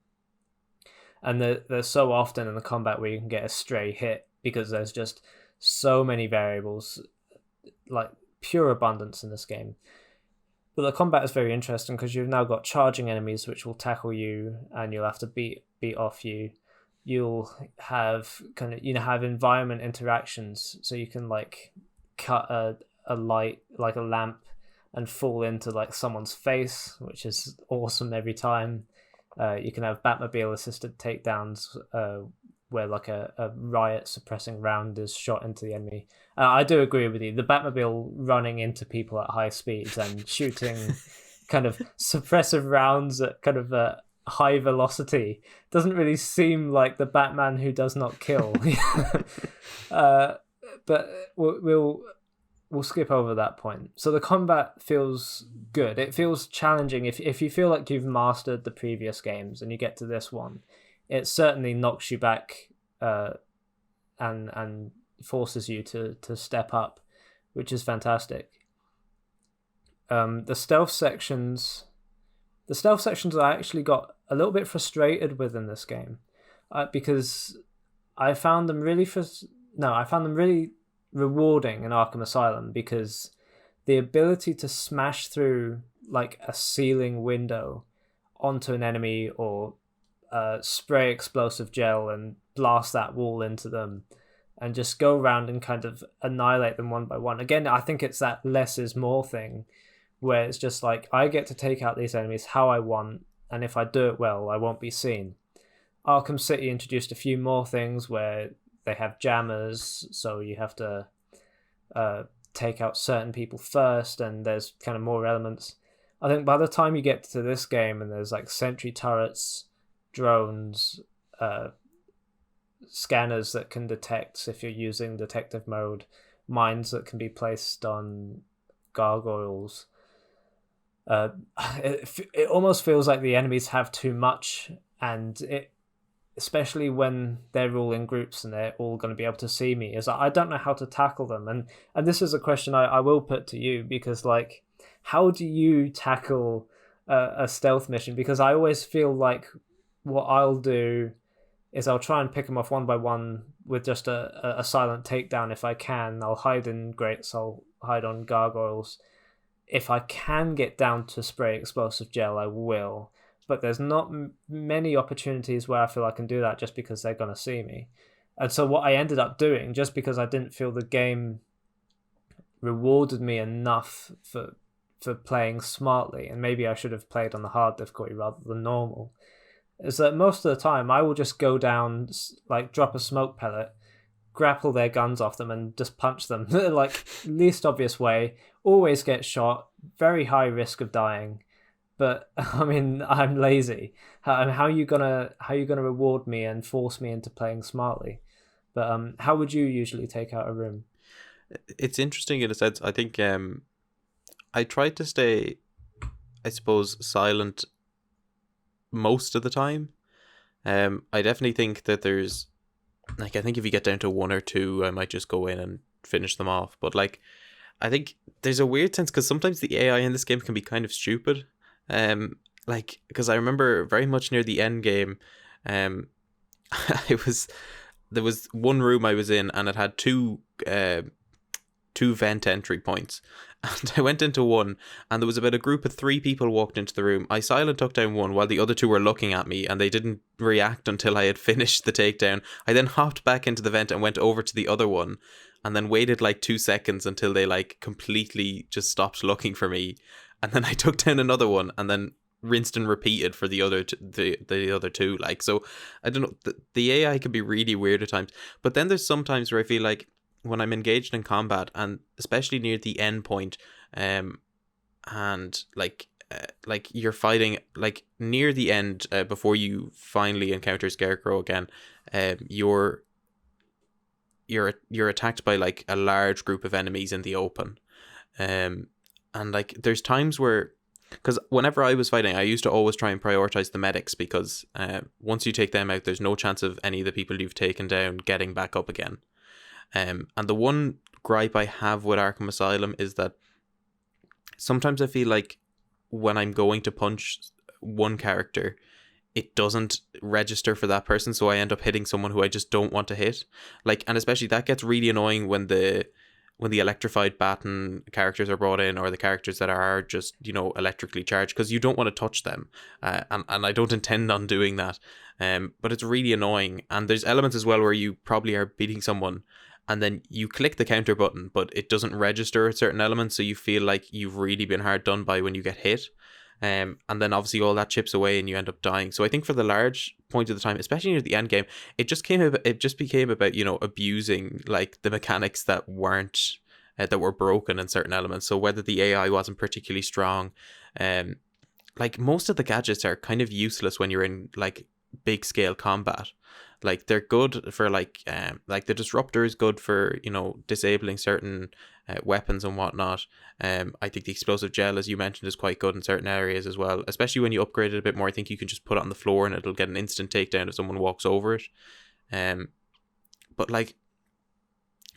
And there's so often in the combat where you can get a stray hit because there's just so many variables, like pure abundance in this game. But the combat is very interesting because you've now got charging enemies which will tackle you, and you'll have to beat off you. You'll have have environment interactions, so you can like cut a light, like a lamp, and fall into like someone's face, which is awesome every time. You can have Batmobile assisted takedowns, where like a riot suppressing round is shot into the enemy. I do agree with you. The Batmobile running into people at high speeds and shooting kind of suppressive rounds at kind of a high velocity doesn't really seem like the Batman who does not kill. But we'll skip over that point. So the combat feels good. It feels challenging. If you feel like you've mastered the previous games and you get to this one, it certainly knocks you back and forces you to step up, which is fantastic. The stealth sections I actually got a little bit frustrated with in this game, because I found them really rewarding in Arkham Asylum, because the ability to smash through like a ceiling window onto an enemy, or spray explosive gel and blast that wall into them and just go around and kind of annihilate them one by one. Again, I think it's that less is more thing, where it's just like, I get to take out these enemies how I want, and if I do it well, I won't be seen. Arkham City introduced a few more things where they have jammers, so you have to take out certain people first, and there's kind of more elements. I think by the time you get to this game, and there's like sentry turrets, drones, scanners that can detect if you're using detective mode, mines that can be placed on gargoyles. It almost feels like the enemies have too much, and especially when they're all in groups and they're all going to be able to see me, is I don't know how to tackle them. And this is a question I will put to you, because like, how do you tackle a stealth mission? Because I always feel like what I'll do is I'll try and pick them off one by one with just a silent takedown if I can. I'll hide in grates, I'll hide on gargoyles. If I can get down to spray explosive gel, I will. But there's not many opportunities where I feel I can do that just because they're going to see me. And so what I ended up doing, just because I didn't feel the game rewarded me enough for playing smartly, and maybe I should have played on the hard difficulty rather than normal, is that most of the time I will just go down, like drop a smoke pellet, grapple their guns off them and just punch them. Like, least obvious way, always get shot, very high risk of dying. But I mean, I'm lazy. How are you gonna reward me and force me into playing smartly? But how would you usually take out a room? It's interesting in a sense. I think I tried to stay, I suppose, silent most of the time. I definitely think that there's, like, I think if you get down to one or two, I might just go in and finish them off. But like, I think there's a weird sense, because sometimes the AI in this game can be kind of stupid. Like, because I remember very much near the end game, there was one room I was in, and it had two two vent entry points. And I went into one, and there was about a group of 3 people walked into the room. I silent took down one while the other 2 were looking at me, and they didn't react until I had finished the takedown. I then hopped back into the vent and went over to the other one, and then waited like 2 seconds until they like completely just stopped looking for me. And then I took down another one, and then rinsed and repeated for the other the other 2. Like, so I don't know, the AI can be really weird at times. But then there's some times where I feel like when I'm engaged in combat, and especially near the end point, and like you're fighting like near the end, before you finally encounter Scarecrow again, you're attacked by like a large group of enemies in the open, and like there's times where, because whenever I was fighting, I used to always try and prioritize the medics, because once you take them out, there's no chance of any of the people you've taken down getting back up again. And the one gripe I have with Arkham Asylum is that sometimes I feel like when I'm going to punch one character, it doesn't register for that person, so I end up hitting someone who I just don't want to hit. Like, and especially that gets really annoying when the electrified baton characters are brought in, or the characters that are just, you know, electrically charged, because you don't want to touch them, and I don't intend on doing that, but it's really annoying. And there's elements as well where you probably are beating someone, and then you click the counter button, but it doesn't register at certain elements, so you feel like you've really been hard done by when you get hit. And then obviously all that chips away and you end up dying. So I think for the large point of the time, especially near the end game, it just became about, you know, abusing like the mechanics that weren't that were broken in certain elements. So whether the AI wasn't particularly strong, like most of the gadgets are kind of useless when you're in like big scale combat. Like they're good for like the disruptor is good for, you know, disabling certain weapons and whatnot. I think the explosive gel, as you mentioned, is quite good in certain areas as well, especially when you upgrade it a bit more. I think you can just put it on the floor and it'll get an instant takedown if someone walks over it. But like,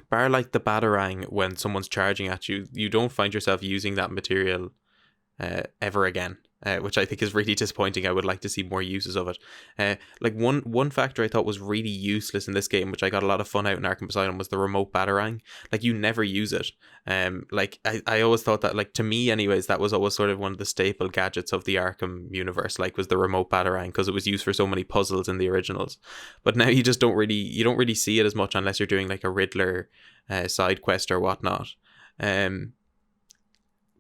bar like the Batarang, when someone's charging at you, you don't find yourself using that material ever again. Which I think is really disappointing. I would like to see more uses of it. Like one factor I thought was really useless in this game, which I got a lot of fun out in Arkham Asylum, was the remote Batarang. Like, you never use it. Like I always thought that, like, to me anyways, that was always sort of one of the staple gadgets of the Arkham universe, like, was the remote Batarang, because it was used for so many puzzles in the originals. But now you don't really see it as much unless you're doing like a Riddler side quest or whatnot.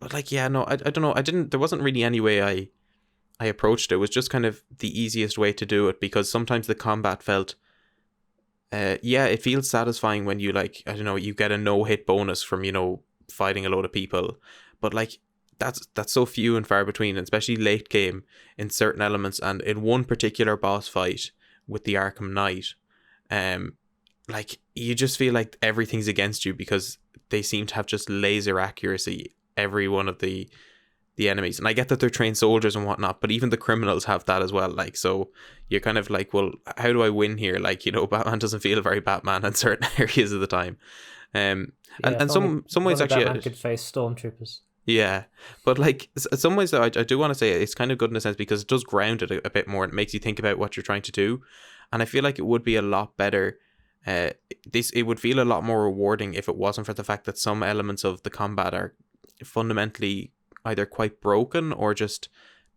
But like, yeah, no, I don't know. There wasn't really any way I approached it. It was just kind of the easiest way to do it, because sometimes the combat felt, yeah, it feels satisfying when you, like, I don't know, you get a no-hit bonus from, you know, fighting a load of people. But like, that's so few and far between, especially late game in certain elements. And in one particular boss fight with the Arkham Knight, like, you just feel like everything's against you, because they seem to have just laser accuracy every one of the enemies. And I get that they're trained soldiers and whatnot, but even the criminals have that as well. Like, so you're kind of like, well, how do I win here? Like, you know, Batman doesn't feel very Batman in certain areas of the time. And some ways actually Batman could face stormtroopers. Yeah, but like, some ways though, I do want to say it's kind of good in a sense, because it does ground it a bit more, and it makes you think about what you're trying to do. And I feel like it would be a lot better. It would feel a lot more rewarding if it wasn't for the fact that some elements of the combat are fundamentally either quite broken or just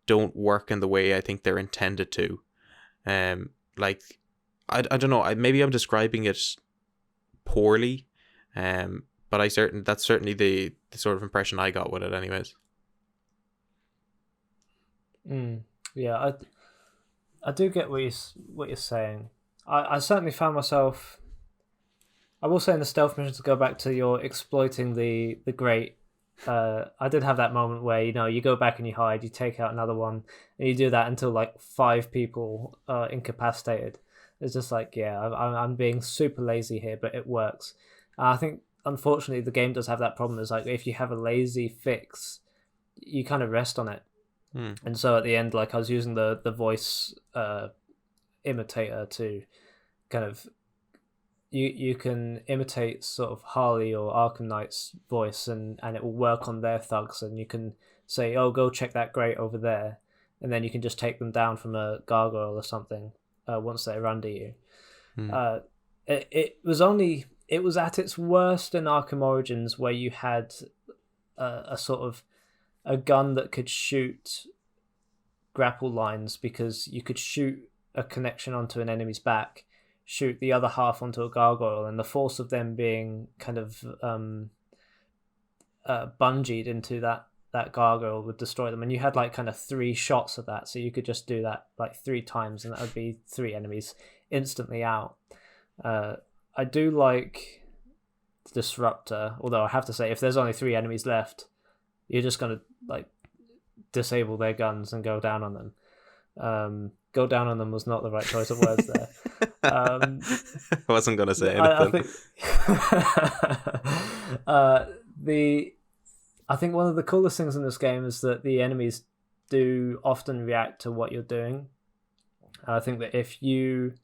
don't work in the way I think they're intended to. Like, I don't know, maybe I'm describing it poorly, but that's certainly the sort of impression I got with it anyways. Yeah, I do get what you're saying. I certainly found myself, I will say, in the stealth mission, to go back to your exploiting the grate, I did have that moment where, you know, you go back and you hide, you take out another one, and you do that until like 5 people are incapacitated. It's just like, yeah, I'm being super lazy here, but it works. I think, unfortunately, the game does have that problem. Is like, if you have a lazy fix, you kind of rest on it. And so at the end, like, I was using the voice imitator to kind of, you can imitate sort of Harley or Arkham Knight's voice, and it will work on their thugs, and you can say, oh, go check that grate over there, and then you can just take them down from a gargoyle or something once they're under you. It it was at its worst in Arkham Origins, where you had a sort of a gun that could shoot grapple lines, because you could shoot a connection onto an enemy's back, shoot the other half onto a gargoyle, and the force of them being kind of bungeed into that gargoyle would destroy them. And you had like kind of 3 shots of that, so you could just do that like 3 times, and that would be 3 enemies instantly out. I do like Disruptor, although I have to say, if there's only 3 enemies left, you're just gonna like disable their guns and go down on them. Go down on them was not the right choice of words there. I wasn't gonna say anything. I think one of the coolest things in this game is that the enemies do often react to what you're doing. I think that if you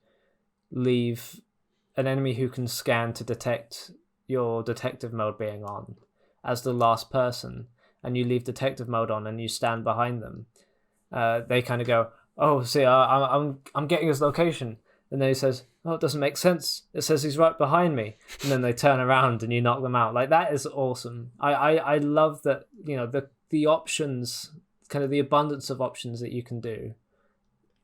leave an enemy who can scan to detect your detective mode being on as the last person, and you leave detective mode on and you stand behind them, they kind of go, "Oh, see, I'm getting his location," and then he says, "Oh, it doesn't make sense. It says he's right behind me," and then they turn around and you knock them out. Like, that is awesome. I love that, you know, the options, kind of the abundance of options that you can do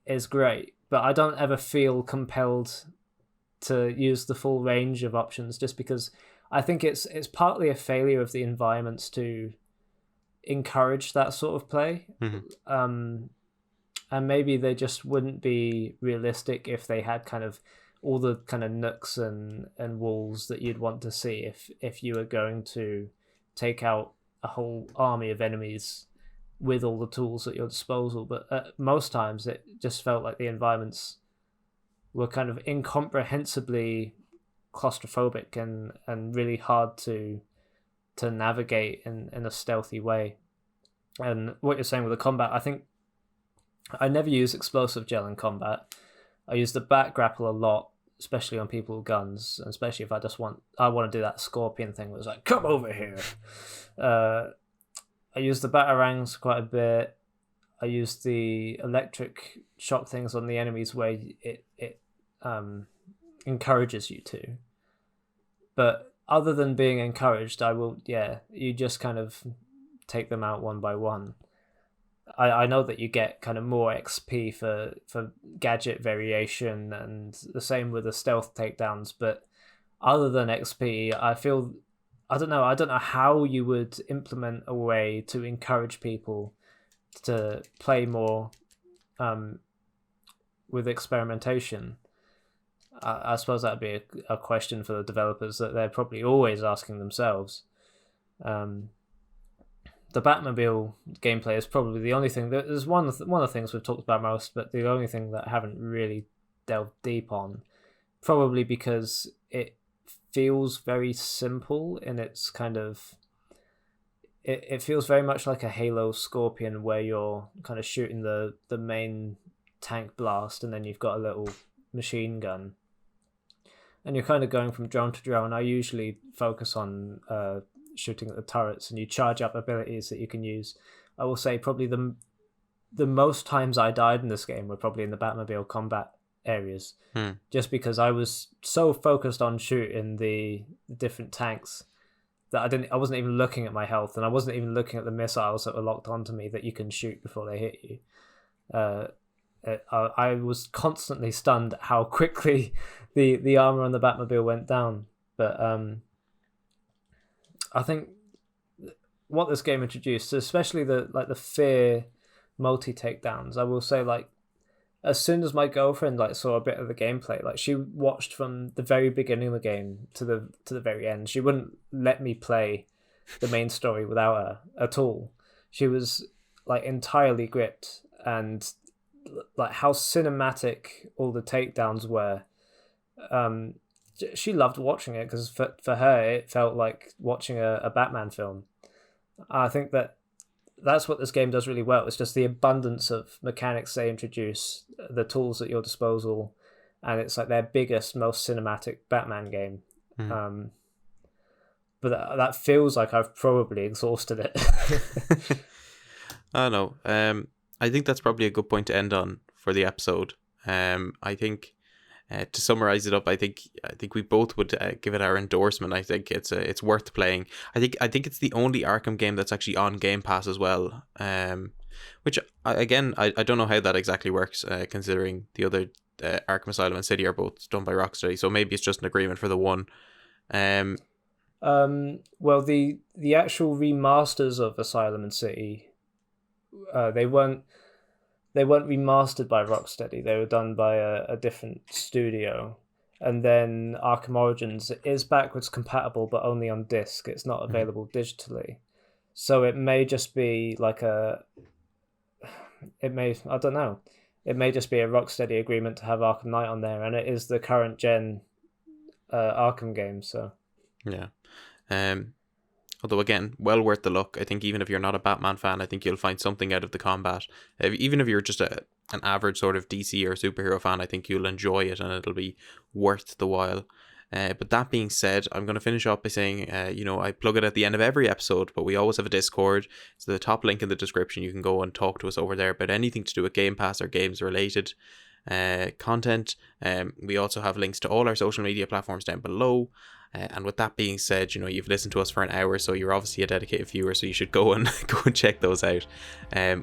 is great, but I don't ever feel compelled to use the full range of options, just because I think it's partly a failure of the environments to encourage that sort of play. Mm-hmm. And maybe they just wouldn't be realistic if they had kind of all the kind of nooks and walls that you'd want to see if you were going to take out a whole army of enemies with all the tools at your disposal. But most times it just felt like the environments were kind of incomprehensibly claustrophobic and really hard to navigate in a stealthy way. And what you're saying with the combat, I think I never use explosive gel in combat. I use the bat grapple a lot, especially on people with guns, and especially if I want to do that scorpion thing where it's like, "Come over here." I use the batarangs quite a bit. I use the electric shock things on the enemies where it encourages you to. But other than being encouraged, you just kind of take them out one by one. I know that you get kind of more XP for gadget variation, and the same with the stealth takedowns, but other than XP, I don't know how you would implement a way to encourage people to play more with experimentation. I suppose that'd be a question for the developers that they're probably always asking themselves. The Batmobile gameplay is probably the only thing that is one of the things we've talked about most, but the only thing that I haven't really delved deep on, probably because it feels very simple in its kind of. It feels very much like a Halo Scorpion, where you're kind of shooting the main tank blast, and then you've got a little machine gun, and you're kind of going from drone to drone. I usually focus on shooting at the turrets, and you charge up abilities that you can use. I will say probably the most times I died in this game were probably in the Batmobile combat areas, just because I was so focused on shooting the different tanks that I wasn't even looking at my health, and I wasn't even looking at the missiles that were locked onto me that you can shoot before they hit you. I was constantly stunned at how quickly the armor on the Batmobile went down. But I think what this game introduced, especially the fear multi takedowns, I will say, like, as soon as my girlfriend saw a bit of the gameplay, she watched from the very beginning of the game to the very end. She wouldn't let me play the main story without her at all. She was entirely gripped, and how cinematic all the takedowns were. She loved watching it because for her it felt like watching a Batman film. I think that's what this game does really well. It's just the abundance of mechanics they introduce, the tools at your disposal, and it's like their biggest, most cinematic Batman game. But that feels like I've probably exhausted it. I don't know. I think that's probably a good point to end on for the episode. I think To summarize it up, I think we both would give it our endorsement. I think it's worth playing. I think it's the only Arkham game that's actually on Game Pass as well. Which I don't know how that exactly works, considering the other Arkham Asylum and City are both done by Rocksteady. So maybe it's just an agreement for the one. Well, the actual remasters of Asylum and City, they weren't remastered by Rocksteady. They were done by a different studio. And then Arkham Origins is backwards compatible, but only on disc. It's not available digitally. So it may just be like I don't know. It may just be a Rocksteady agreement to have Arkham Knight on there, and it is the current gen Arkham game, so... Yeah. Although again, well worth the look. I think even if you're not a Batman fan, I think you'll find something out of the combat. Even if you're just an average sort of DC or superhero fan, I think you'll enjoy it and it'll be worth the while. But that being said, I'm going to finish up by saying, I plug it at the end of every episode, but we always have a Discord. So the top link in the description, you can go and talk to us over there about anything to do with Game Pass or games related content. We also have links to all our social media platforms down below. And with that being said, you've listened to us for an hour, so you're obviously a dedicated viewer, so you should go and check those out.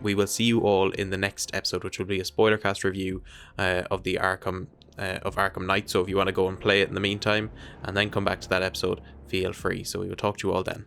We will see you all in the next episode, which will be a spoiler cast review of the Arkham Knight. So if you want to go and play it in the meantime and then come back to that episode, feel free. So we will talk to you all then.